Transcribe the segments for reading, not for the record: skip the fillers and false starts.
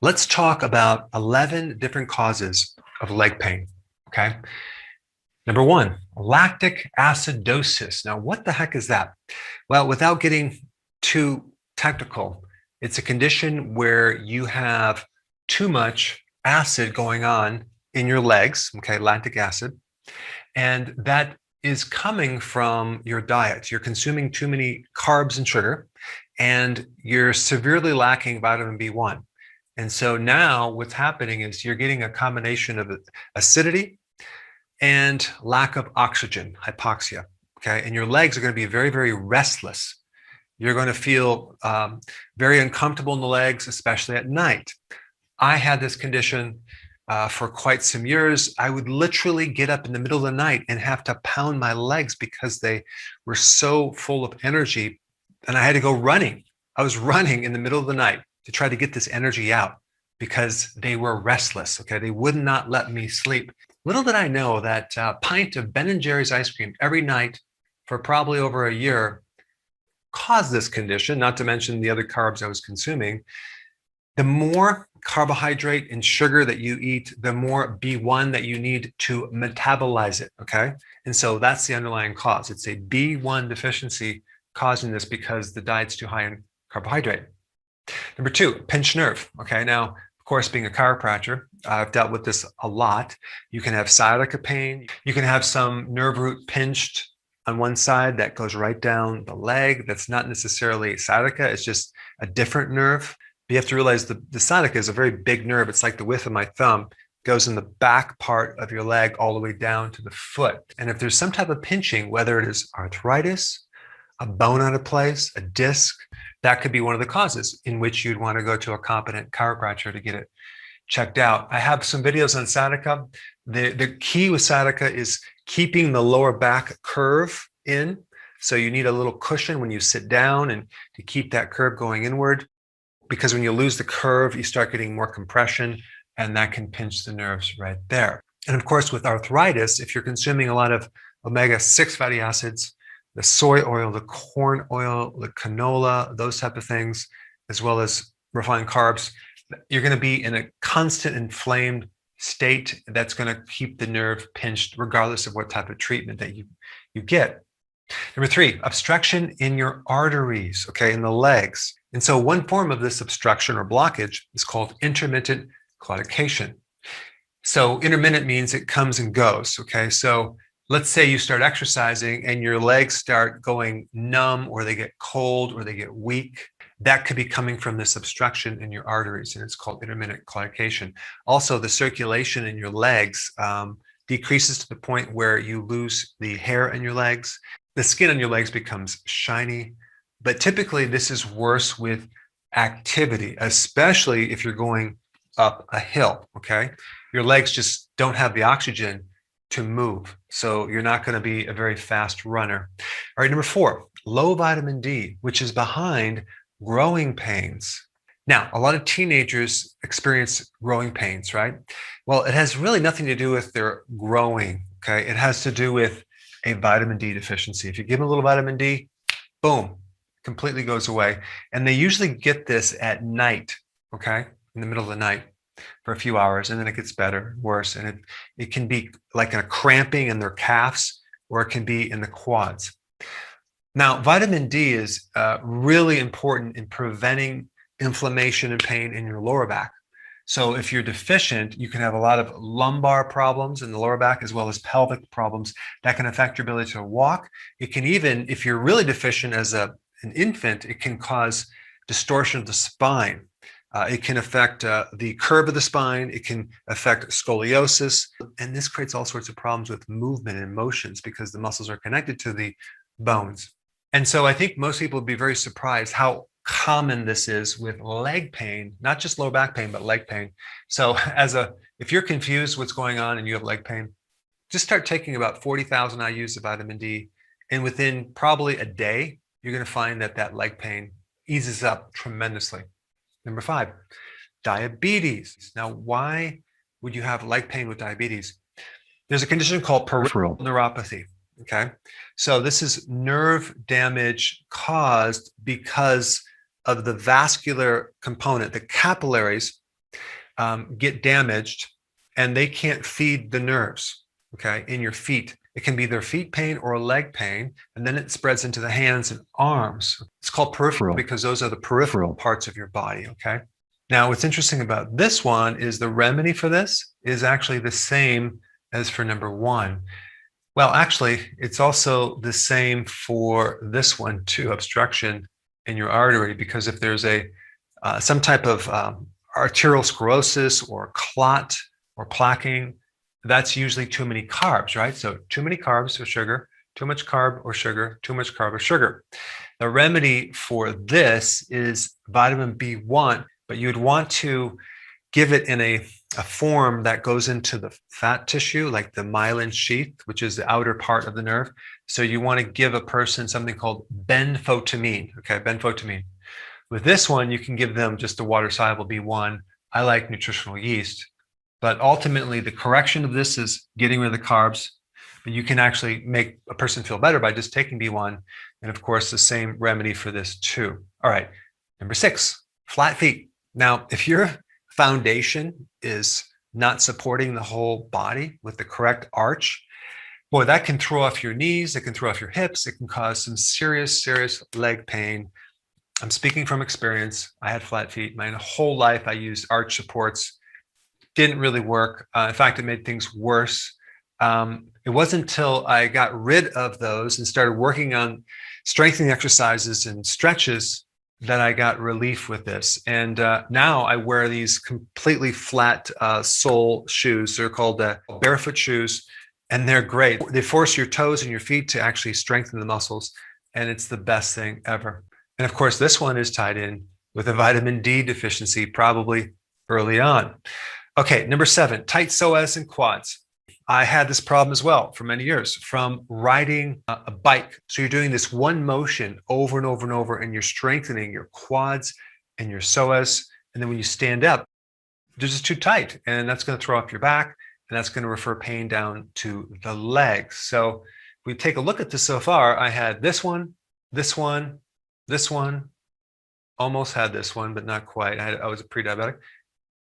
Let's talk about 11 different causes of leg pain. Okay. Number one, lactic acidosis. Now, what the heck is that? Well, without getting too technical, it's a condition where you have too much acid going on in your legs, okay, lactic acid, and that is coming from your diet. You're consuming too many carbs and sugar, and you're severely lacking vitamin B1. And so now what's happening is you're getting a combination of acidity and lack of oxygen, hypoxia. Okay. And your legs are going to be very, very restless. You're going to feel very uncomfortable in the legs, especially at night. I had this condition for quite some years. I would literally get up in the middle of the night and have to pound my legs because they were so full of energy. And I had to go running. I was running in the middle of the night to try to get this energy out because they were restless. Okay. They would not let me sleep. Little did I know that a pint of Ben & Jerry's ice cream every night for probably over a year caused this condition, not to mention the other carbs I was consuming. The more carbohydrate and sugar that you eat, the more B1 that you need to metabolize it, okay? And so that's the underlying cause. It's a B1 deficiency causing this because the diet's too high in carbohydrate. Number two, pinched nerve, okay? Now, of course, being a chiropractor, I've dealt with this a lot. You can have sciatica pain. You can have some nerve root pinched on one side that goes right down the leg. That's not necessarily sciatica. It's just a different nerve. But you have to realize the sciatica is a very big nerve. It's like the width of my thumb. It goes in the back part of your leg all the way down to the foot. And if there's some type of pinching, whether it is arthritis, a bone out of place, a disc, that could be one of the causes in which you'd want to go to a competent chiropractor to get it checked out. I have some videos on sciatica. The key with sciatica is keeping the lower back curve in. So you need a little cushion when you sit down and to keep that curve going inward. Because when you lose the curve, you start getting more compression and that can pinch the nerves right there. And of course, with arthritis, if you're consuming a lot of omega-6 fatty acids, the soy oil, the corn oil, the canola, those type of things, as well as refined carbs, you're going to be in a constant inflamed state that's going to keep the nerve pinched regardless of what type of treatment that you get. Number three, obstruction in your arteries, okay, in the legs. And so one form of this obstruction or blockage is called intermittent claudication. So intermittent means it comes and goes, okay? So let's say you start exercising and your legs start going numb or they get cold or they get weak. That could be coming from this obstruction in your arteries, and it's called intermittent claudication. Also, the circulation in your legs decreases to the point where you lose the hair in your legs. The skin on your legs becomes shiny, but typically this is worse with activity, especially if you're going up a hill, okay? Your legs just don't have the oxygen to move, so you're not going to be a very fast runner. All right, number four, low vitamin D, which is behind growing pains. Now, a lot of teenagers experience growing pains, right? Well, it has really nothing to do with their growing, okay? It has to do with a vitamin D deficiency. If you give them a little vitamin D, boom, completely goes away. And they usually get this at night, okay, in the middle of the night for a few hours, and then it gets better, worse. And it can be like a cramping in their calves, or it can be in the quads. Now, vitamin D is really important in preventing inflammation and pain in your lower back. So if you're deficient, you can have a lot of lumbar problems in the lower back as well as pelvic problems that can affect your ability to walk. It can even, if you're really deficient as an infant, it can cause distortion of the spine. It can affect the curve of the spine. It can affect scoliosis. And this creates all sorts of problems with movement and motions because the muscles are connected to the bones. And so I think most people would be very surprised how common this is with leg pain, not just lower back pain, but leg pain. So if you're confused what's going on and you have leg pain, just start taking about 40,000 IUs of vitamin D. And within probably a day, you're going to find that leg pain eases up tremendously. Number five, diabetes. Now, why would you have leg pain with diabetes? There's a condition called peripheral neuropathy. Okay. So this is nerve damage caused because of the vascular component, the capillaries get damaged and they can't feed the nerves, okay, in your feet. It can be their feet pain or leg pain, and then it spreads into the hands and arms. It's called peripheral because those are the peripheral parts of your body, okay? Now, what's interesting about this one is the remedy for this is actually the same as for number one. Well, actually, it's also the same for this one too, obstruction in your artery, because if there's some type of arterial sclerosis or clot or plaquing, that's usually too many carbs, right? So too many carbs or sugar, too much carb or sugar, too much carb or sugar. The remedy for this is vitamin B1, but you'd want to give it in a form that goes into the fat tissue, like the myelin sheath, which is the outer part of the nerve. So you want to give a person something called benfotiamine, okay, benfotiamine. With this one, you can give them just a water-soluble B1. I like nutritional yeast. But ultimately, the correction of this is getting rid of the carbs. But you can actually make a person feel better by just taking B1. And of course, the same remedy for this too. All right, number 6, flat feet. Now, if your foundation is not supporting the whole body with the correct arch, boy, that can throw off your knees. It can throw off your hips. It can cause some serious leg pain. I'm speaking from experience. I had flat feet my whole life. I used arch supports. Didn't really work. In fact, it made things worse. It wasn't until I got rid of those and started working on strengthening exercises and stretches that I got relief with this. And now I wear these completely flat sole shoes. They're called barefoot shoes, and they're great. They force your toes and your feet to actually strengthen the muscles, and it's the best thing ever. And of course, this one is tied in with a vitamin D deficiency, probably early on. Okay, number 7, tight psoas and quads. I had this problem as well for many years from riding a bike. So you're doing this one motion over and over and over, and you're strengthening your quads and your psoas. And then when you stand up, they're just too tight, and that's going to throw off your back, and that's going to refer pain down to the legs. So if we take a look at this so far, I had this one, this one, this one, almost had this one, but not quite. I was a pre-diabetic.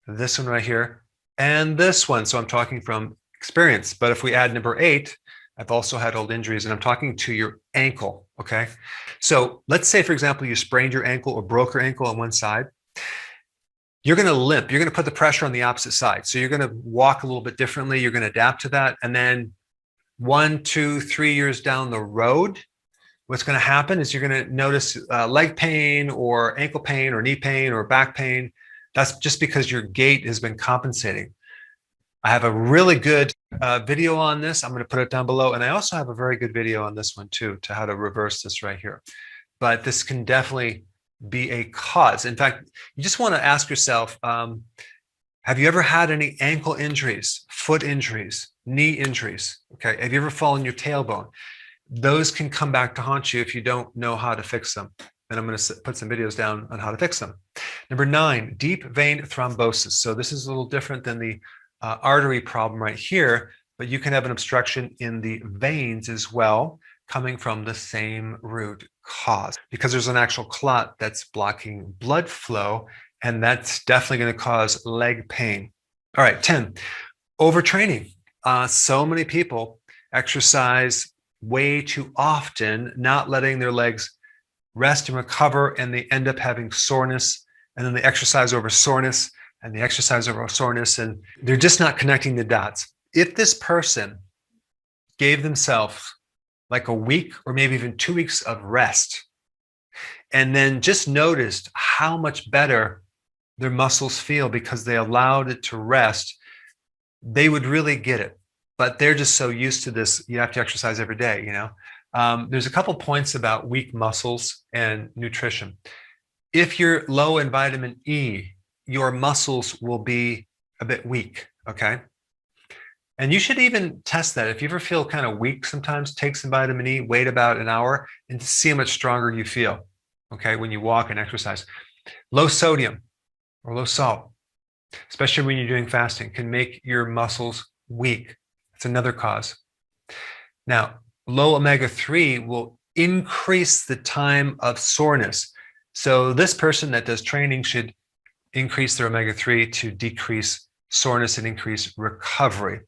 This one right here, and this one. So I'm talking from experience. But if we add number 8, I've also had old injuries, and I'm talking to your ankle, okay? So let's say, for example, you sprained your ankle or broke your ankle on one side. You're going to limp. You're going to put the pressure on the opposite side. So you're going to walk a little bit differently. You're going to adapt to that. And then 1, 2, 3 years down the road, what's going to happen is you're going to notice leg pain or ankle pain or knee pain or back pain. That's just because your gait has been compensating. I have a really good video on this. I'm going to put it down below. And I also have a very good video on this one too, to how to reverse this right here. But this can definitely be a cause. In fact, you just want to ask yourself, have you ever had any ankle injuries, foot injuries, knee injuries? Okay. Have you ever fallen your tailbone? Those can come back to haunt you if you don't know how to fix them. And I'm going to put some videos down on how to fix them. Number 9, deep vein thrombosis. So this is a little different than the artery problem right here, but you can have an obstruction in the veins as well, coming from the same root cause, because there's an actual clot that's blocking blood flow, and that's definitely going to cause leg pain. All right, 10, overtraining. So many people exercise way too often, not letting their legs rest and recover, and they end up having soreness, and then they exercise over soreness, and they exercise over soreness, and they're just not connecting the dots. If this person gave themselves like a week or maybe even 2 weeks of rest, and then just noticed how much better their muscles feel because they allowed it to rest, they would really get it. But they're just so used to this, you have to exercise every day, you know? There's a couple points about weak muscles and nutrition. If you're low in vitamin E, your muscles will be a bit weak, okay? And you should even test that. If you ever feel kind of weak sometimes, take some vitamin E, wait about an hour, and see how much stronger you feel, okay, when you walk and exercise. Low sodium or low salt, especially when you're doing fasting, can make your muscles weak. It's another cause. Now, low omega-3 will increase the time of soreness. So this person that does training should increase their omega-3 to decrease soreness and increase recovery.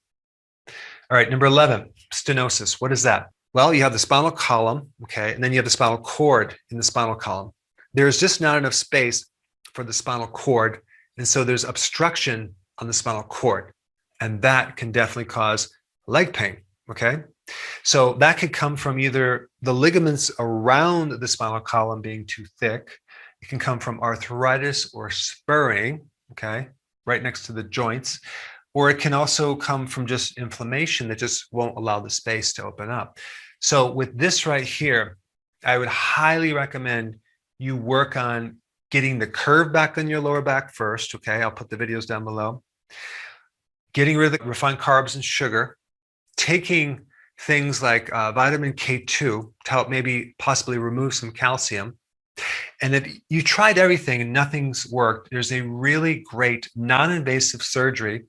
All right, number 11, stenosis. What is that? Well, you have the spinal column, okay, and then you have the spinal cord in the spinal column. There's just not enough space for the spinal cord, and so there's obstruction on the spinal cord, and that can definitely cause leg pain, okay? So that could come from either the ligaments around the spinal column being too thick. It can come from arthritis or spurring, okay, right next to the joints, or it can also come from just inflammation that just won't allow the space to open up. So with this right here, I would highly recommend you work on getting the curve back on your lower back first, okay? I'll put the videos down below. Getting rid of the refined carbs and sugar, taking things like vitamin K2 to help maybe possibly remove some calcium. And if you tried everything and nothing's worked, there's a really great non-invasive surgery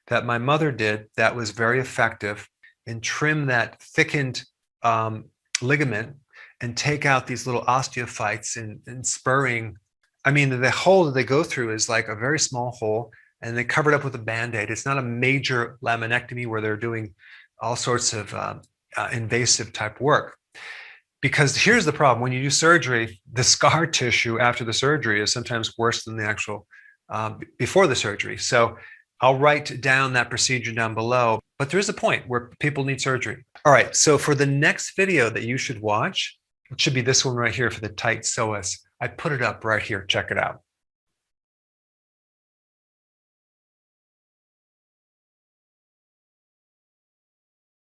that my mother did that was very effective and trim that thickened ligament and take out these little osteophytes and spurring. I mean, the hole that they go through is like a very small hole, and they cover it up with a Band-Aid. It's not a major laminectomy where they're doing all sorts of invasive type work. Because here's the problem: when you do surgery, the scar tissue after the surgery is sometimes worse than the actual before the surgery. So I'll write down that procedure down below, but there is a point where people need surgery. All right, so for the next video that you should watch, it should be this one right here for the tight psoas. I put it up right here, check it out.